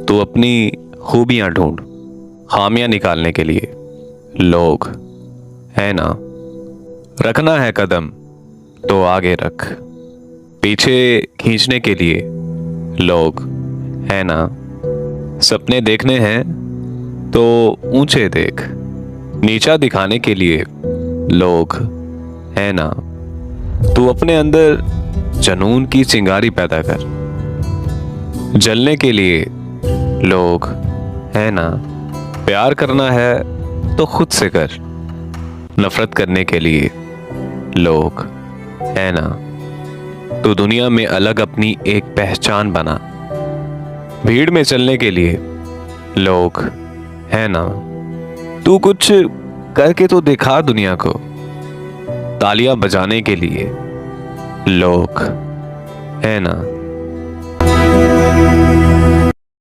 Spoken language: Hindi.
तू अपनी खूबियां ढूंढ, खामियां निकालने के लिए लोग, है ना। रखना है कदम तो आगे रख, पीछे खींचने के लिए लोग, है ना। सपने देखने हैं तो ऊंचे देख, नीचा दिखाने के लिए लोग, है ना। तू अपने अंदर जनून की चिंगारी पैदा कर, जलने के लिए लोग, है ना। प्यार करना है तो खुद से कर, नफरत करने के लिए लोग, है ना। तू दुनिया में अलग अपनी एक पहचान बना, भीड़ में चलने के लिए लोग, है ना। तू कुछ करके तो दिखा दुनिया को, तालियां बजाने के लिए लोग, है ना।